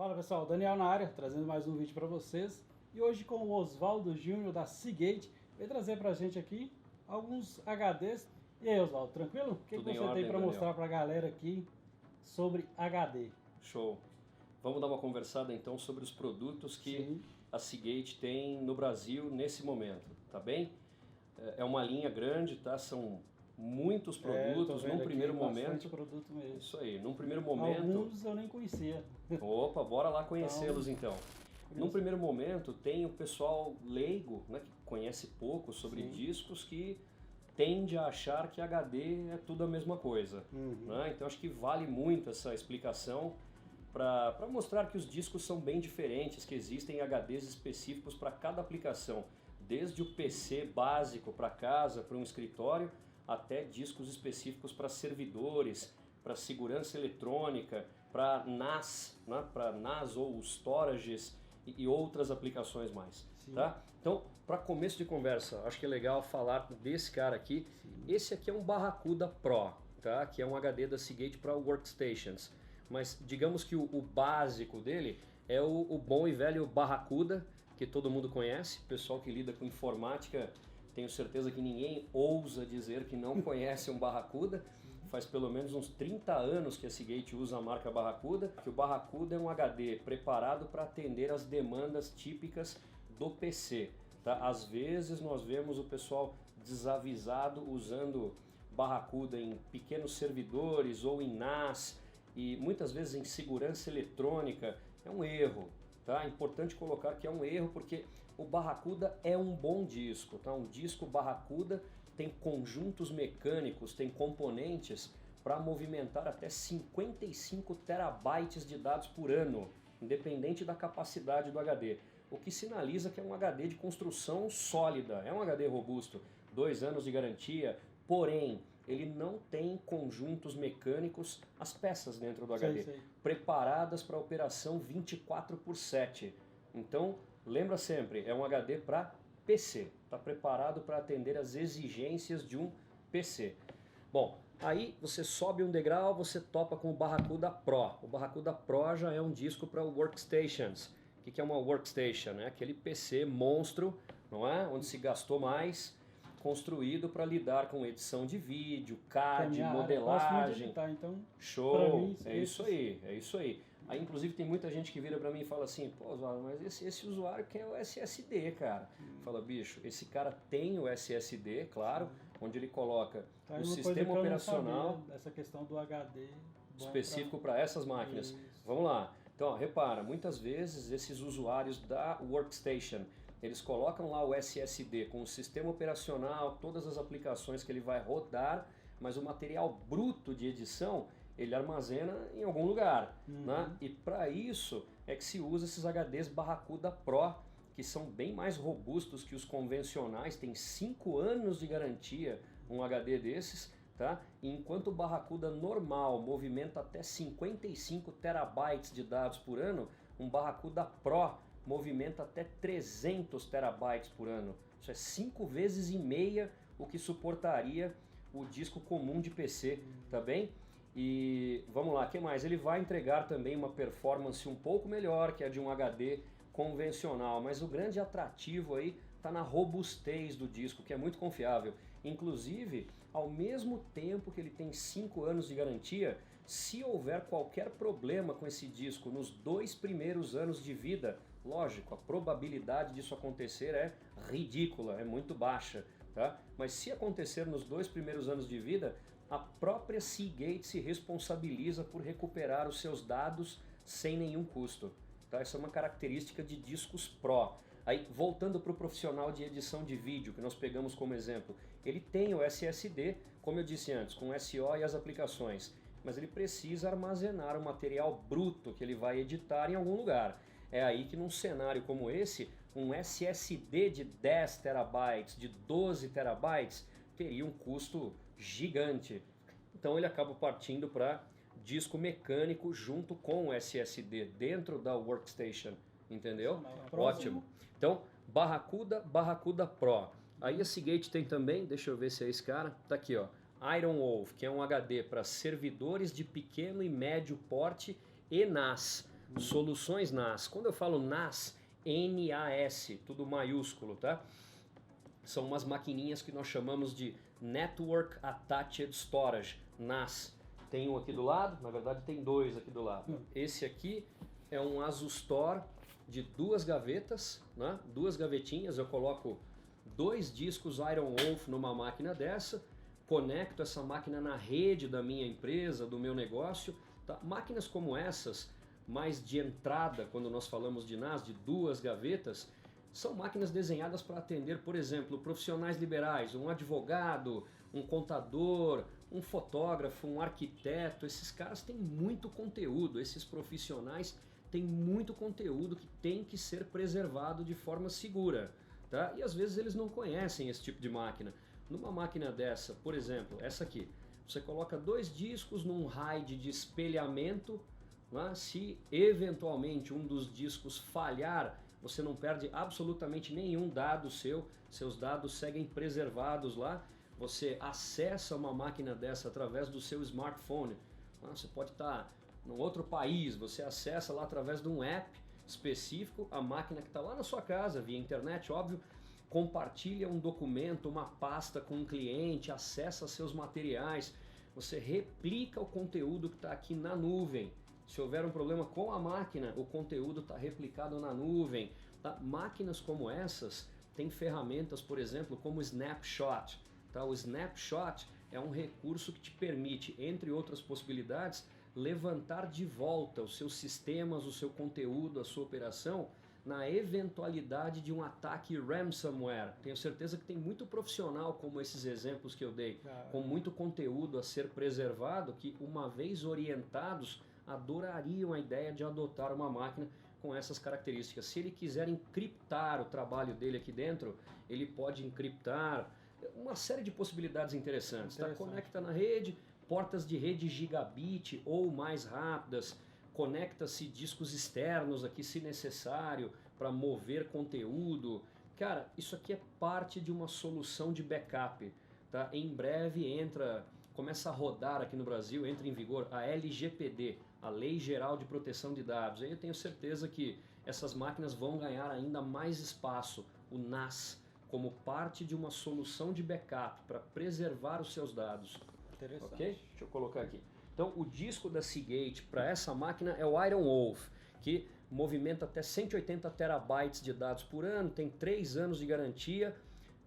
Fala pessoal, Daniel na área, trazendo mais um vídeo para vocês. E hoje com o Oswaldo Júnior da Seagate, veio trazer para a gente aqui alguns HDs. E aí Oswaldo, tranquilo? O que você tem para mostrar para a galera aqui sobre HD? Show! Vamos dar uma conversada então sobre os produtos que a Seagate tem no Brasil nesse momento, tá bem? É uma linha grande, tá? São muitos produtos num primeiro momento. Produto mesmo. Isso aí, num primeiro momento. Alguns eu nem conhecia. Opa, bora lá conhecê-los então. Num primeiro momento tem o pessoal leigo, né, que conhece pouco sobre discos, que tende a achar que HD é tudo a mesma coisa. Né? Então acho que vale muito essa explicação para mostrar que os discos são bem diferentes, que existem HDs específicos para cada aplicação, desde o PC básico para casa, para um escritório, até discos específicos para servidores, para segurança eletrônica, para NAS, né? Para NAS ou storages e outras aplicações mais. Tá? Então, para começo de conversa, acho que é legal falar desse cara aqui. Esse aqui é um Barracuda Pro, tá? Que é um HD da Seagate para workstations. Mas digamos que o básico dele é o bom e velho Barracuda, que todo mundo conhece. O pessoal que lida com informática, tenho certeza que ninguém ousa dizer que não conhece um Barracuda. Faz pelo menos uns 30 anos que a Seagate usa a marca Barracuda. Que o Barracuda é um HD preparado para atender as demandas típicas do PC. Tá? Às vezes nós vemos o pessoal desavisado usando Barracuda em pequenos servidores ou em NAS e muitas vezes em segurança eletrônica. É um erro. Tá? É importante colocar que é um erro porque o Barracuda é um bom disco. Tá? Um disco Barracuda tem conjuntos mecânicos, tem componentes para movimentar até 55 terabytes de dados por ano, independente da capacidade do HD. O que sinaliza que é um HD de construção sólida, é um HD robusto, 2 anos de garantia, porém ele não tem conjuntos mecânicos, as peças dentro do HD, preparadas para operação 24/7. Então, lembra sempre, é um HD para PC, está preparado para atender as exigências de um PC. Bom, aí você sobe um degrau, você topa com o Barracuda Pro. O Barracuda Pro já é um disco para workstations. O que é uma workstation? É aquele PC monstro, não é? Onde se gastou mais, construído para lidar com edição de vídeo, CAD, modelagem. Editar, então, show! Mim, é isso aí, é isso aí. Aí inclusive tem muita gente que vira para mim e fala assim, pô, Oswaldo, mas esse usuário quer o SSD, cara. Fala, bicho, esse cara tem o SSD, claro, onde ele coloca o sistema operacional, essa questão do HD específico para essas máquinas. Isso. Vamos lá. Então, ó, repara, muitas vezes esses usuários da workstation, eles colocam lá o SSD com o sistema operacional, todas as aplicações que ele vai rodar, mas o material bruto de edição ele armazena em algum lugar. Né? E para isso é que se usa esses HDs Barracuda Pro, que são bem mais robustos que os convencionais, tem 5 anos de garantia um HD desses. Tá? E enquanto o Barracuda normal movimenta até 55 terabytes de dados por ano, um Barracuda Pro movimenta até 300 terabytes por ano. Isso é 5 vezes e meia o que suportaria o disco comum de PC, tá bem? E vamos lá, o que mais? Ele vai entregar também uma performance um pouco melhor que a de um HD convencional, mas o grande atrativo aí está na robustez do disco, que é muito confiável. Inclusive, ao mesmo tempo que ele tem 5 anos de garantia, se houver qualquer problema com esse disco nos 2 primeiros anos de vida, lógico, a probabilidade disso acontecer é ridícula, é muito baixa. Tá? Mas se acontecer nos 2 primeiros anos de vida, a própria Seagate se responsabiliza por recuperar os seus dados sem nenhum custo. Tá? Essa é uma característica de discos Pro. Aí, voltando para o profissional de edição de vídeo, que nós pegamos como exemplo, ele tem o SSD, como eu disse antes, com SO e as aplicações, mas ele precisa armazenar o material bruto que ele vai editar em algum lugar. É aí que num cenário como esse, um SSD de 10 terabytes, de 12 terabytes, teria um custo gigante. Então ele acaba partindo para disco mecânico junto com o SSD dentro da workstation, entendeu? Ótimo. Então, Barracuda Pro. Aí a Seagate tem também, deixa eu ver se é esse cara, tá aqui ó, Iron Wolf, que é um HD para servidores de pequeno e médio porte e NAS. Soluções NAS. Quando eu falo NAS, N-A-S, tudo maiúsculo, tá? São umas maquininhas que nós chamamos de Network Attached Storage, NAS. Tem um aqui do lado, na verdade tem dois aqui do lado. Esse aqui é um Asustor de 2 gavetas, né? 2 gavetinhas, eu coloco 2 discos Iron Wolf numa máquina dessa, conecto essa máquina na rede da minha empresa, do meu negócio. Tá? Máquinas como essas, mais de entrada, quando nós falamos de NAS, de 2 gavetas, são máquinas desenhadas para atender, por exemplo, profissionais liberais, um advogado, um contador, um fotógrafo, um arquiteto. Esses caras têm muito conteúdo, esses profissionais têm muito conteúdo que tem que ser preservado de forma segura. Tá? E às vezes eles não conhecem esse tipo de máquina. Numa máquina dessa, por exemplo, essa aqui, você coloca 2 discos num RAID de espelhamento. Se eventualmente um dos discos falhar, você não perde absolutamente nenhum dado seu, seus dados seguem preservados lá. Você acessa uma máquina dessa através do seu smartphone. Você pode estar num outro país, você acessa lá através de um app específico, a máquina que está lá na sua casa, via internet, óbvio, compartilha um documento, uma pasta com um cliente, acessa seus materiais, você replica o conteúdo que está aqui na nuvem. Se houver um problema com a máquina, o conteúdo está replicado na nuvem. Tá? Máquinas como essas têm ferramentas, por exemplo, como o Snapshot. Tá? O Snapshot é um recurso que te permite, entre outras possibilidades, levantar de volta os seus sistemas, o seu conteúdo, a sua operação, na eventualidade de um ataque ransomware. Tenho certeza que tem muito profissional, como esses exemplos que eu dei, com muito conteúdo a ser preservado, que uma vez orientados, adorariam a ideia de adotar uma máquina com essas características. Se ele quiser encriptar o trabalho dele aqui dentro, ele pode encriptar uma série de possibilidades interessantes. Tá? Conecta na rede, portas de rede gigabit ou mais rápidas, conecta-se discos externos aqui se necessário para mover conteúdo. Cara, isso aqui é parte de uma solução de backup. Tá? Em breve começa a rodar aqui no Brasil, entra em vigor a LGPD, a Lei Geral de Proteção de Dados. Aí eu tenho certeza que essas máquinas vão ganhar ainda mais espaço, o NAS, como parte de uma solução de backup para preservar os seus dados. Interessante. Ok? Deixa eu colocar aqui. Então, o disco da Seagate para essa máquina é o Iron Wolf, que movimenta até 180 terabytes de dados por ano, tem 3 anos de garantia.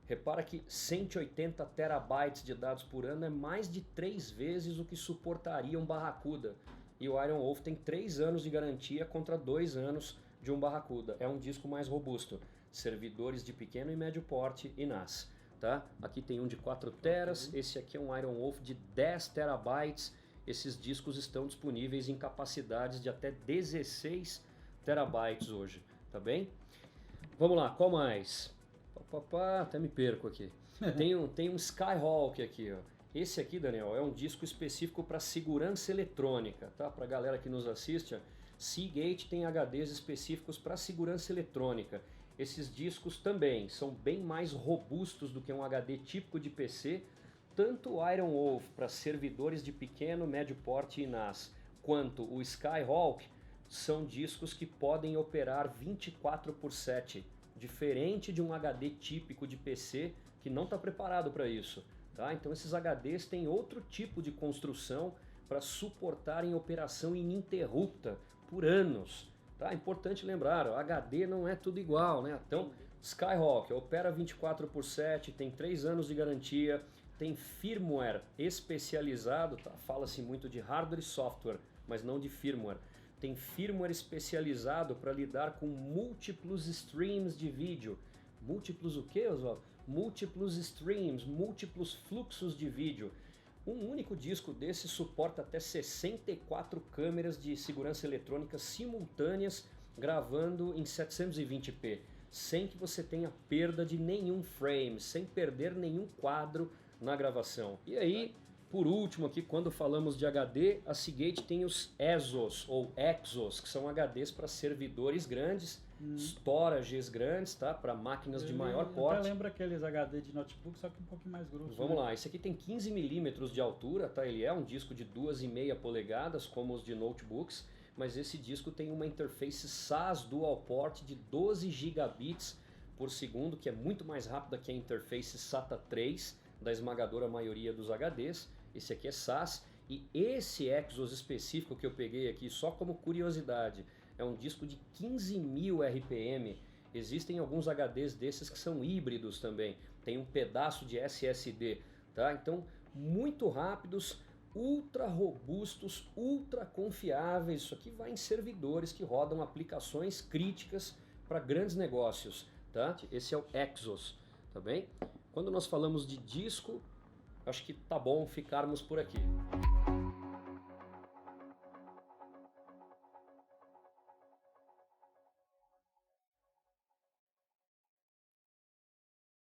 Repara que 180 terabytes de dados por ano é mais de 3 vezes o que suportaria um Barracuda. E o Iron Wolf tem 3 anos de garantia contra 2 anos de um Barracuda. É um disco mais robusto. Servidores de pequeno e médio porte e NAS. Tá? Aqui tem um de 4 teras, esse aqui é um Iron Wolf de 10 terabytes. Esses discos estão disponíveis em capacidades de até 16 terabytes hoje. Tá bem? Vamos lá, qual mais? Até me perco aqui. Tem um Skyhawk aqui, ó. Esse aqui, Daniel, é um disco específico para segurança eletrônica, tá? Para a galera que nos assiste, Seagate tem HDs específicos para segurança eletrônica. Esses discos também são bem mais robustos do que um HD típico de PC. Tanto o Iron Wolf para servidores de pequeno, médio porte e NAS, quanto o Skyhawk são discos que podem operar 24/7. Diferente de um HD típico de PC que não está preparado para isso. Tá? Então esses HDs têm outro tipo de construção para suportarem operação ininterrupta por anos. Tá? Importante lembrar, o HD não é tudo igual. Né? Então Skyhawk opera 24/7, tem 3 anos de garantia, tem firmware especializado, tá? Fala-se muito de hardware e software, mas não de firmware. Tem firmware especializado para lidar com múltiplos streams de vídeo. Múltiplos o quê, Oswaldo? Múltiplos streams, múltiplos fluxos de vídeo. Um único disco desse suporta até 64 câmeras de segurança eletrônica simultâneas gravando em 720p, sem que você tenha perda de nenhum frame, sem perder nenhum quadro na gravação. E aí, por último aqui, quando falamos de HD, a Seagate tem os ESOs ou Exos, que são HDs para servidores grandes, storages grandes, tá? Para máquinas de maior porte. Até lembra aqueles HD de notebook, só que um pouquinho mais grosso. Vamos lá, esse aqui tem 15 milímetros de altura, tá? Ele é um disco de 2,5 polegadas, como os de notebooks, mas esse disco tem uma interface SAS Dual Port de 12 gigabits por segundo, que é muito mais rápida que a interface SATA 3 da esmagadora maioria dos HDs. Esse aqui é SAS, e esse Exos específico que eu peguei aqui só como curiosidade é um disco de 15.000 RPM. Existem alguns HDs desses que são híbridos também, tem um pedaço de SSD, tá? Então muito rápidos, ultra robustos, ultra confiáveis. Isso aqui vai em servidores que rodam aplicações críticas para grandes negócios, tá? Esse é o Exos, tá bem? Quando nós falamos de disco, acho que tá bom ficarmos por aqui.